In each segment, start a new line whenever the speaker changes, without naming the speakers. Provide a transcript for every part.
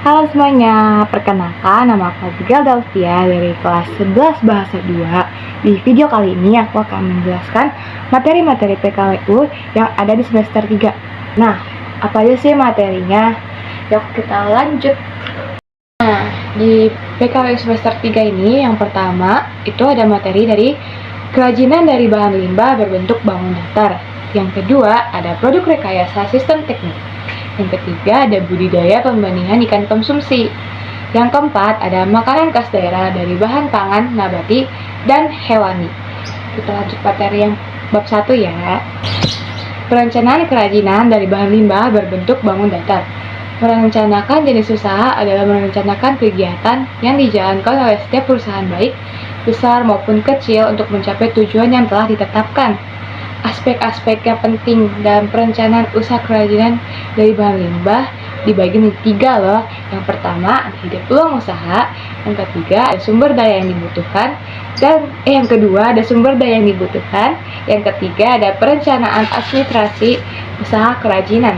Halo semuanya, perkenalkan nama aku Abigail Delvia dari kelas 11 Bahasa 2. Di video kali ini aku akan menjelaskan materi-materi PKWU yang ada di semester 3. Nah, apa aja sih materinya? Yuk kita lanjut. Nah, di PKWU semester 3 ini yang pertama itu ada materi dari kerajinan dari bahan limbah berbentuk bangun datar. Yang kedua ada produk rekayasa sistem teknik. Yang ketiga ada budidaya pembandingan ikan konsumsi. Yang keempat ada makanan khas daerah dari bahan pangan nabati dan hewani. Kita lanjut materi yang bab 1 ya. Perencanaan kerajinan dari bahan limbah berbentuk bangun datar. Merencanakan jenis usaha adalah merencanakan kegiatan yang dijalankan oleh setiap perusahaan baik besar maupun kecil untuk mencapai tujuan yang telah ditetapkan. Aspek-aspek yang penting dalam perencanaan usaha kerajinan dari bahan limbah dibagi menjadi 3 loh. Yang pertama ada peluang usaha, yang ketiga ada sumber daya yang dibutuhkan, dan yang kedua ada sumber daya yang dibutuhkan, yang ketiga ada perencanaan administrasi usaha kerajinan.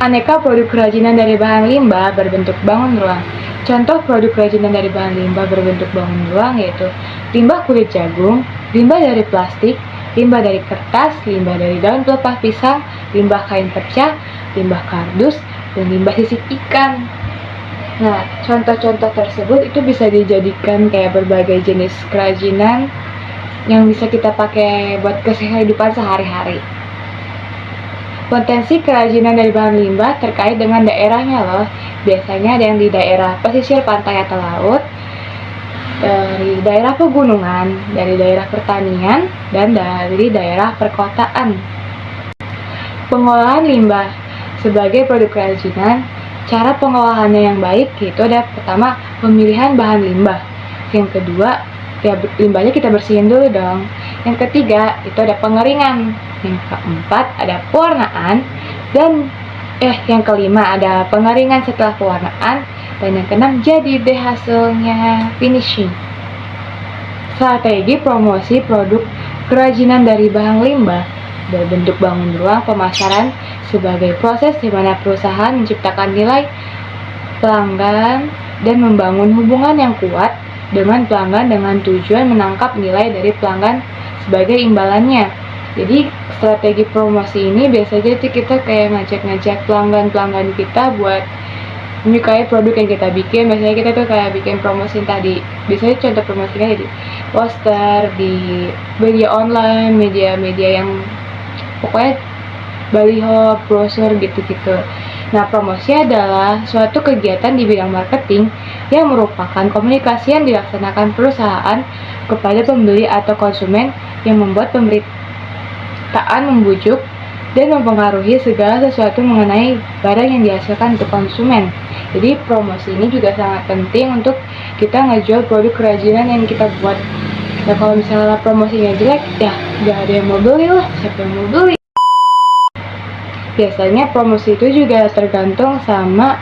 Aneka produk kerajinan dari bahan limbah berbentuk bangun ruang. Contoh produk kerajinan dari bahan limbah berbentuk bangun ruang yaitu limbah kulit jagung, limbah dari plastik, limbah dari kertas, limbah dari daun pelepah pisang, limbah kain perca, limbah kardus, dan limbah sisik ikan. Nah, contoh-contoh tersebut itu bisa dijadikan kayak berbagai jenis kerajinan yang bisa kita pakai buat kehidupan sehari-hari. Potensi kerajinan dari bahan limbah terkait dengan daerahnya loh. Biasanya ada yang di daerah pesisir pantai atau laut, dari daerah pegunungan, dari daerah pertanian, dan dari daerah perkotaan. Pengolahan limbah sebagai produk kerajinan, cara pengolahannya yang baik yaitu ada pertama pemilihan bahan limbah. Yang kedua, ya limbahnya kita bersihin dulu dong. Yang ketiga, itu ada pengeringan. Yang keempat, ada pewarnaan. Dan yang kelima, ada pengeringan setelah pewarnaan. Dan yang keenam, jadi deh hasilnya finishing. Strategi promosi produk kerajinan dari bahan limbah berbentuk bangun ruang pemasaran sebagai proses di mana perusahaan menciptakan nilai pelanggan dan membangun hubungan yang kuat dengan pelanggan dengan tujuan menangkap nilai dari pelanggan sebagai imbalannya. Jadi strategi promosi ini biasanya kita kayak ngajak-ngajak pelanggan-pelanggan kita buat menyukai produk yang kita bikin. Biasanya kita tuh kayak bikin promosi tadi. Biasanya contoh promosinya di poster, di media online, media-media yang pokoknya baliho, brosur gitu-gitu. Nah, promosi adalah suatu kegiatan di bidang marketing yang merupakan komunikasi yang dilaksanakan perusahaan kepada pembeli atau konsumen yang membuat pemberitaan membujuk dan mempengaruhi segala sesuatu mengenai barang yang dihasilkan untuk konsumen. Jadi promosi ini juga sangat penting untuk kita ngejual produk kerajinan yang kita buat. Nah, kalau misalnya promosinya jelek, ya nggak ada yang mau beli lah. Siapa yang mau beli? Biasanya promosi itu juga tergantung sama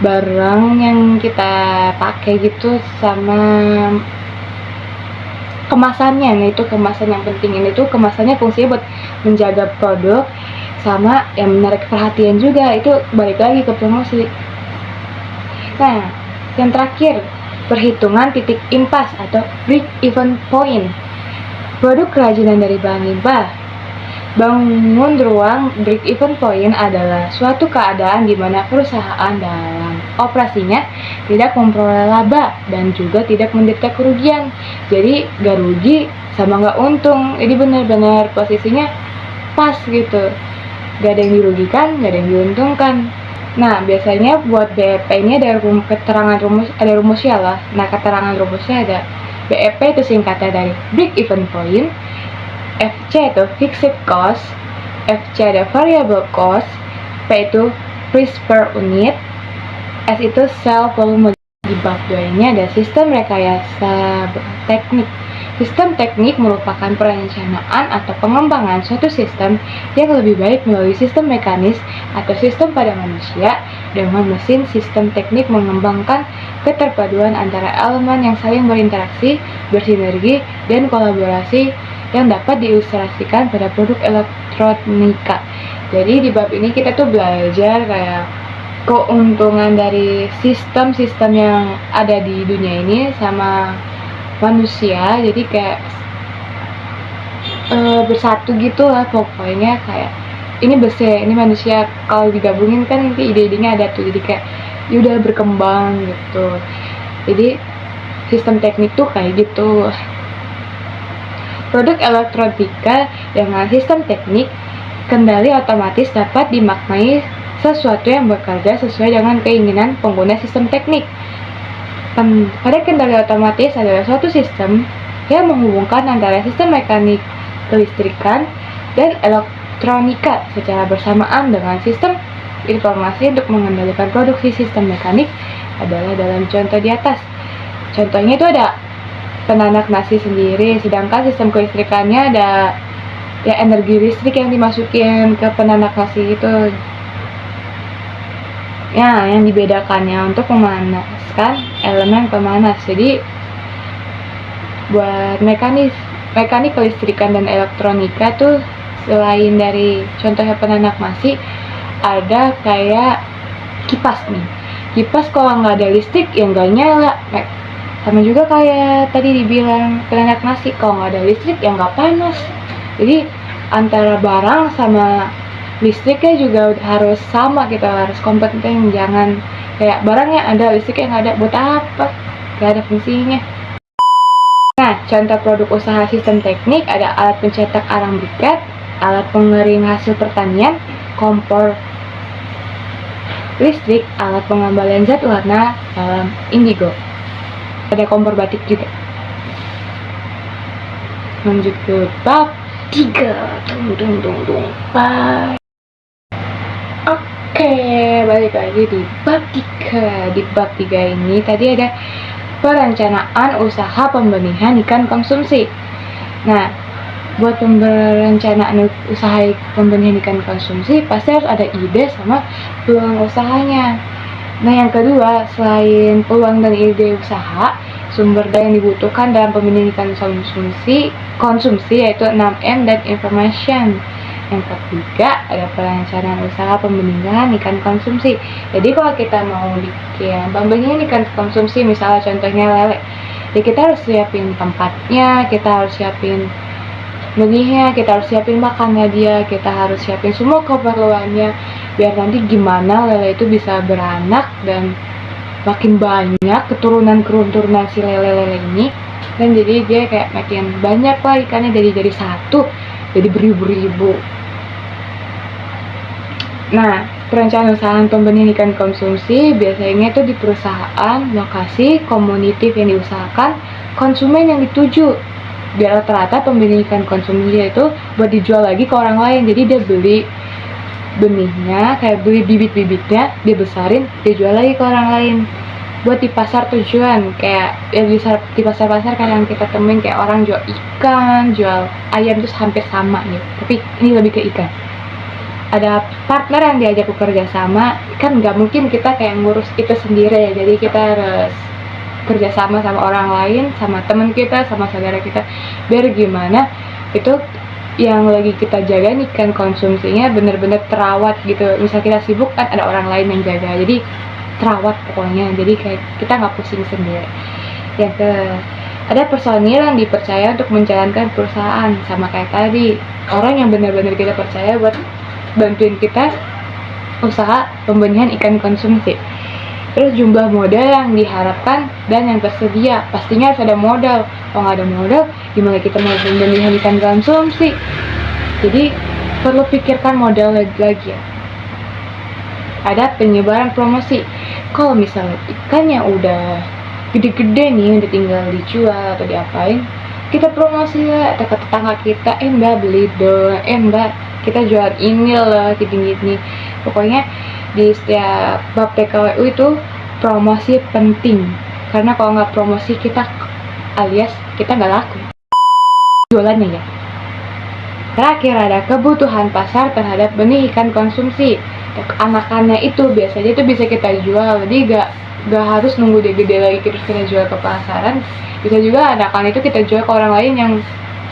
barang yang kita pakai gitu, sama kemasannya. Nah, itu kemasan yang penting. Ini tuh kemasannya fungsinya buat menjaga produk sama yang menarik perhatian juga. Itu balik lagi ke promosi. Nah, yang terakhir, perhitungan titik impas atau break-even point. Produk kerajinan dari bahan limbah. Bangun ruang break-even point adalah suatu keadaan di mana perusahaan dalam operasinya tidak memperoleh laba dan juga tidak menderita kerugian. Jadi gak rugi sama gak untung. Jadi benar-benar posisinya pas gitu. Gak ada yang dirugikan, gak ada yang diuntungkan. Nah, biasanya buat BEP ini ada keterangan rumus, ada rumusnya lah. Nah, keterangan rumusnya ada BEP itu singkatnya dari break even point, FC itu fixed cost, FC ada variable cost, P itu price per unit, S itu sell volume. Di bab 2 ini ada sistem rekayasa teknik. Sistem teknik merupakan perencanaan atau pengembangan suatu sistem yang lebih baik melalui sistem mekanis atau sistem pada manusia dengan mesin. Sistem teknik mengembangkan keterpaduan antara elemen yang saling berinteraksi, bersinergi, dan kolaborasi yang dapat diilustrasikan pada produk elektronika. Jadi di bab ini kita tuh belajar kayak keuntungan dari sistem-sistem yang ada di dunia ini sama manusia. Jadi kayak bersatu gitu lah pokoknya, kayak ini besi, ini manusia, kalau digabungin kan nanti ide-idenya ada tuh, jadi kayak udah berkembang gitu. Jadi sistem teknik tuh kayak gitu. Produk elektronika dengan sistem teknik kendali otomatis dapat dimaknai sesuatu yang bekerja sesuai dengan keinginan pengguna sistem teknik. Pada kendali otomatis adalah suatu sistem yang menghubungkan antara sistem mekanik, kelistrikan, dan elektronika secara bersamaan dengan sistem informasi untuk mengendalikan produksi sistem mekanik adalah dalam contoh di atas. Contohnya itu ada penanak nasi sendiri, sedangkan sistem kelistrikannya ada ya energi listrik yang dimasukin ke penanak nasi itu. Ya, yang dibedakannya untuk memanaskan elemen pemanas. Jadi buat mekanik kelistrikan dan elektronika tuh selain dari contohnya penanak nasi, ada kayak kipas nih. Kipas kalau nggak ada listrik ya nggak nyala. Sama juga kayak tadi dibilang penanak nasi, kalau nggak ada listrik ya nggak panas. Jadi antara barang sama listriknya juga harus sama, kita harus kompeten. Jangan kayak barangnya ada listriknya nggak ada, buat apa? Nggak ada fungsinya. Nah, contoh produk usaha sistem teknik ada alat pencetak arang briket, alat pengering hasil pertanian, kompor listrik, alat pengembalian zat warna dalam indigo. Ada kompor batik juga. Lanjut ke bab 3. Oke, balik lagi di bab 3. Di bab 3 ini tadi ada perencanaan usaha pembenihan ikan konsumsi. Nah, buat perencanaan usaha pembenihan ikan konsumsi pasti harus ada ide sama peluang usahanya. Nah, yang kedua, selain peluang dan ide usaha, sumber daya yang dibutuhkan dalam pembenihan ikan konsumsi yaitu 6M dan information. Yang ketiga, ada perencanaan usaha pembenihan ikan konsumsi. Jadi kalau kita mau bikin pembenihan ikan konsumsi, misalnya contohnya lele, ya kita harus siapin tempatnya, kita harus siapin benihnya, kita harus siapin makannya dia, kita harus siapin semua keperluannya biar nanti gimana lele itu bisa beranak dan makin banyak keturunan si lele-lele ini, dan jadi dia kayak makin banyak lah ikannya, dari satu jadi beribu-ribu. Nah, perencanaan usaha pembenihan ikan konsumsi biasanya itu di perusahaan, lokasi, komunitif yang diusahakan, konsumen yang dituju. Biar rata-rata pembenihan ikan konsumsi itu buat dijual lagi ke orang lain. Jadi dia beli benihnya, kayak beli bibit-bibitnya, dia besarin, dia jual lagi ke orang lain. Buat di pasar tujuan, kayak ya bisa di pasar-pasar kadang kita temuin kayak orang jual ikan, jual ayam terus hampir sama gitu. Tapi ini lebih ke ikan. Ada partner yang diajak bekerja sama, kan nggak mungkin kita kayak ngurus itu sendiri ya. Jadi kita harus kerjasama sama orang lain, sama teman kita, sama saudara kita, biar gimana itu yang lagi kita jaga nih kan konsumsinya bener-bener terawat gitu. Misal kita sibuk kan ada orang lain yang jaga, jadi terawat pokoknya, jadi kayak kita nggak pusing sendiri. Yang ke ada personil yang dipercaya untuk menjalankan perusahaan, sama kayak tadi, orang yang benar-benar kita percaya buat bantuin kita usaha pembenihan ikan konsumsi. Terus jumlah modal yang diharapkan dan yang tersedia, pastinya harus ada modal. Kalau nggak ada modal, gimana kita mau pembenihan ikan konsumsi? Jadi perlu pikirkan modal lagi ya. Ada penyebaran promosi. Kalau misalnya ikannya udah gede-gede nih, udah tinggal dijual atau diapain, kita promosi lah ke tetangga kita, mbak beli dong, mbak kita jual ini loh, gini-gini. Pokoknya di setiap bab PKWU itu promosi penting, karena kalau nggak promosi kita alias kita nggak laku jualannya ya. Terakhir ada kebutuhan pasar terhadap benih ikan konsumsi. Anakannya itu biasanya itu bisa kita jual, jadi nggak harus nunggu dia gede lagi terus kita jual ke pasaran. Bisa juga anakan itu kita jual ke orang lain yang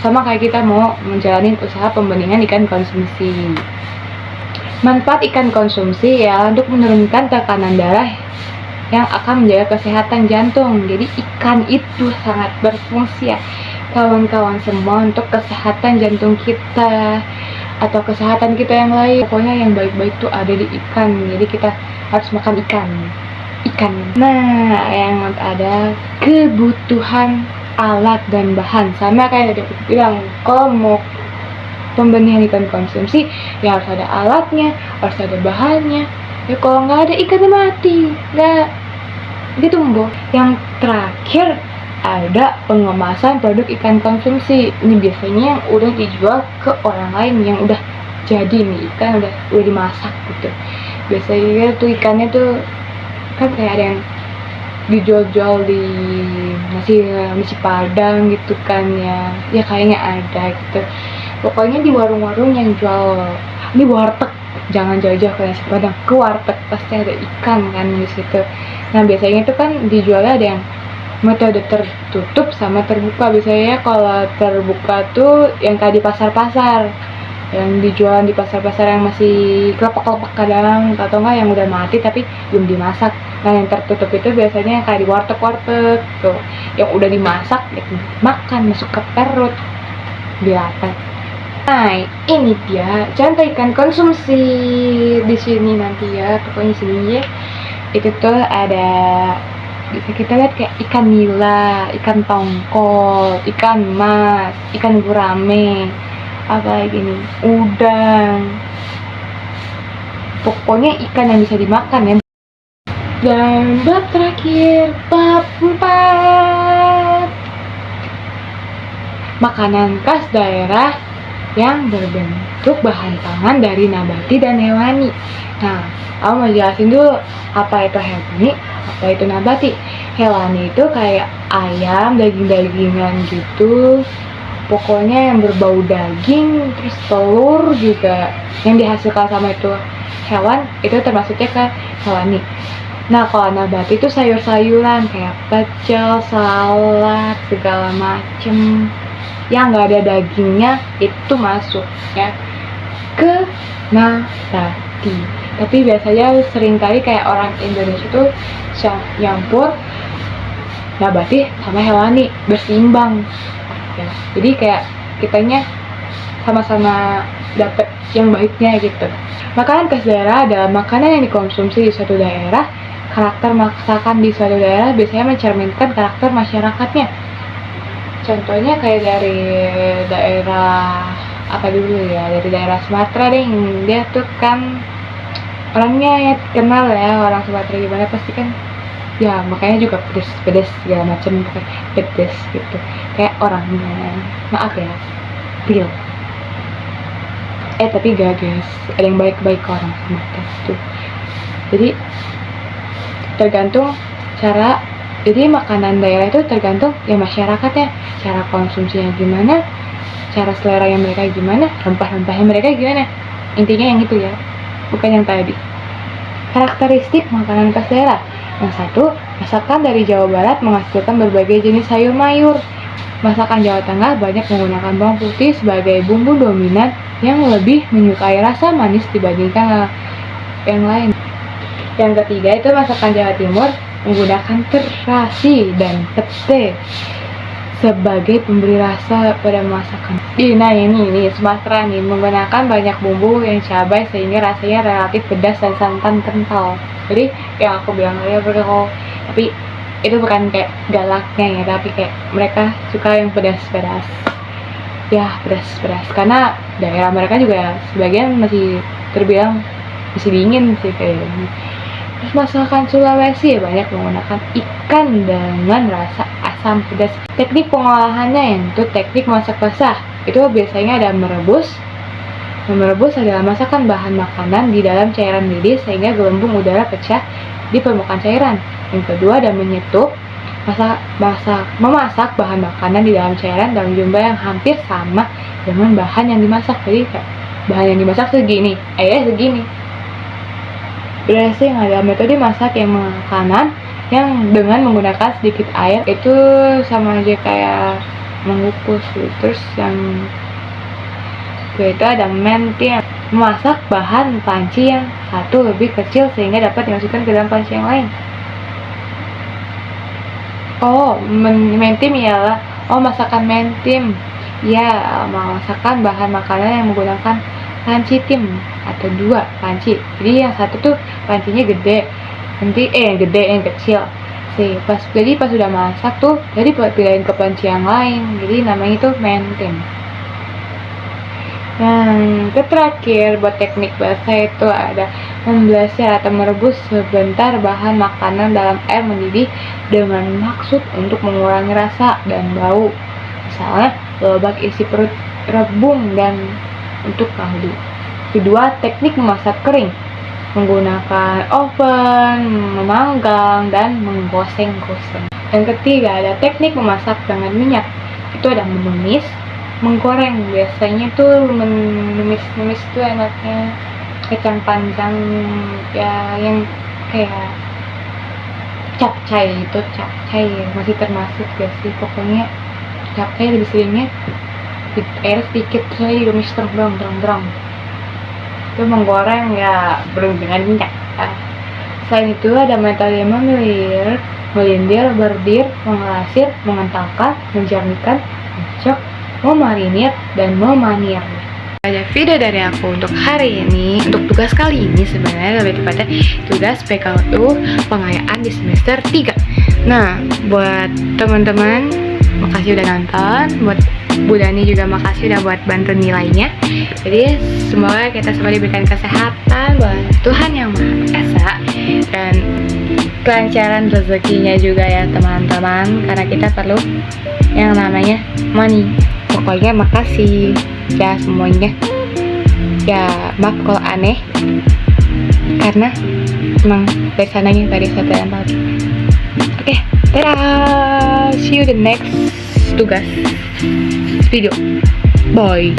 sama kayak kita mau menjalani usaha pembeningan ikan konsumsi. Manfaat ikan konsumsi ya untuk menurunkan tekanan darah yang akan menjaga kesehatan jantung. Jadi ikan itu sangat berfungsi ya kawan-kawan semua untuk kesehatan jantung kita atau kesehatan kita yang lain. Pokoknya yang baik-baik tuh ada di ikan. Jadi kita harus makan ikan. Nah, yang ada kebutuhan alat dan bahan, sama kayak tadi aku bilang, kalau mau pembenihan ikan konsumsi ya harus ada alatnya, harus ada bahannya. Ya kalau nggak ada ikannya mati, nggak tumbuh. Yang terakhir ada pengemasan produk ikan konsumsi. Ini biasanya yang udah dijual ke orang lain yang udah jadi nih ikan udah dimasak gitu. Biasanya tuh ikannya tuh kan kayak ada yang dijual-jual di nasi padang gitu kan ya kayaknya ada gitu. Pokoknya di warung-warung yang jual, di warteg, jangan jauh-jauh ke nasi padang, ke warteg pasti ada ikan kan di situ. Nah biasanya itu kan dijualnya ada yang metode tertutup sama terbuka. Biasanya kalau terbuka tuh yang kayak di pasar-pasar, yang dijual di pasar-pasar yang masih kelopak-kelopak kadang, atau enggak yang udah mati tapi belum dimasak. Nah yang tertutup itu biasanya kayak di warteg-warteg tuh, yang udah dimasak gitu, makan masuk ke perut dilapet. Nah ini dia contoh ikan konsumsi di sini nanti ya, pokoknya sini ya. Itu tuh ada, bisa kita lihat kayak ikan nila, ikan tongkol, ikan mas, ikan gurame, apa lagi nih, udang. Pokoknya ikan yang bisa dimakan ya. Dan bab terakhir, bab 4, makanan khas daerah yang berbentuk bahan pangan dari nabati dan hewani. Nah, aku mau jelasin dulu apa itu hewani, apa itu nabati. Hewani itu kayak ayam, daging-dagingan gitu. Pokoknya yang berbau daging, terus telur juga yang dihasilkan sama itu hewan, itu termasuknya ke hewani. Nah, kalau nabati itu sayur-sayuran kayak pecel, salad, segala macem yang nggak ada dagingnya itu masuk ya ke nabati. Tapi biasanya seringkali kayak orang Indonesia tuh nyampur nabati sama hewani berseimbang ya. Jadi kayak kitanya sama-sama dapet yang baiknya gitu. Makanan khas daerah adalah makanan yang dikonsumsi di suatu daerah. Karakter masakan di suatu daerah biasanya mencerminkan karakter masyarakatnya. Contohnya kayak dari daerah apa dulu ya, dari daerah Sumatera deh, dia tuh kan orangnya ya kenal ya, orang Sumatera gimana pasti kan ya, makanya juga pedes segala macam, pedes gitu kayak orangnya. Maaf ya, real. Tapi gak guys, ada yang baik-baik orang Sumatera tuh. Jadi tergantung cara, jadi makanan daerah itu tergantung ya masyarakatnya, cara konsumsinya gimana, cara selera yang mereka gimana, rempah-rempahnya mereka gimana. Intinya yang itu ya, bukan yang tadi. Karakteristik makanan khas daerah. Yang satu, masakan dari Jawa Barat menghasilkan berbagai jenis sayur mayur. Masakan Jawa Tengah banyak menggunakan bawang putih sebagai bumbu dominan yang lebih menyukai rasa manis dibandingkan yang lain. Yang ketiga itu masakan Jawa Timur menggunakan terasi dan pete sebagai pemberi rasa pada masakan. Nah ini Sumatera nih menggunakan banyak bumbu yang cabai sehingga rasanya relatif pedas dan santan kental. Jadi yang aku bilang tadi berkau, tapi itu bukan kayak galaknya ya, tapi kayak mereka suka yang pedas-pedas. Ya pedas-pedas karena daerah mereka juga sebagian masih terbilang masih dingin sih kayak ini. Terus masakan Sulawesi ya banyak menggunakan ikan dengan rasa asam pedas. Teknik pengolahannya yaitu teknik masak basah. Itu biasanya ada merebus. Merebus adalah masakan bahan makanan di dalam cairan lidih sehingga gelembung udara pecah di permukaan cairan. Yang kedua ada menyetup. Memasak bahan makanan di dalam cairan dalam jumlah yang hampir sama dengan bahan yang dimasak. Jadi bahan yang dimasak segini, airnya segini. Berarti yang ada metode masak yang makanan yang dengan menggunakan sedikit air itu sama aja kayak mengukus. Terus yang kedua itu ada mentium, memasak bahan panci yang satu lebih kecil sehingga dapat dimasukkan ke dalam panci yang lain. Mentium ialah masakan mentium. Ya, masakan bahan makanan yang menggunakan panci tim atau 2 panci. Jadi yang satu tuh pancinya gede, yang gede yang kecil. Jadi pas sudah masak tuh, jadi pindahin ke panci yang lain. Jadi namanya itu mentium. Yang terakhir buat teknik basah itu ada memblase atau merebus sebentar bahan makanan dalam air mendidih dengan maksud untuk mengurangi rasa dan bau. Misalnya lobak isi perut rebung dan untuk kaldu. Kedua, teknik memasak kering menggunakan oven, memanggang dan menggoseng-goseng. Yang ketiga ada teknik memasak dengan minyak. Itu ada menumis, menggoreng. Biasanya tuh menumis tuh enaknya kacang panjang ya, yang kayak capcay itu, masih termasuk gak sih? Pokoknya capcay lebih seringnya air sedikit terus ditumis terang itu menggoreng ya dengan minyak ya. Selain itu ada metode melindir, berdir, mengelasir, mengentalkan, menjernihkan, mencok, memarinir, dan memanir. Ada video dari aku untuk hari ini. Untuk tugas kali ini sebenarnya lebih tepatnya tugas PKU pengayaan di semester 3. Nah, buat teman-teman makasih udah nonton. Buat Bu Dani juga makasih udah buat bantu nilainya. Jadi semoga kita semua diberikan kesehatan buat Tuhan Yang Maha Esa dan kelancaran rezekinya juga ya teman-teman, karena kita perlu yang namanya money. Pokoknya makasih ya semuanya. Ya maaf kalau aneh, karena emang dari sananya tadi saya yang tahu. Oke, dadah, see you the next tugas video. Bye.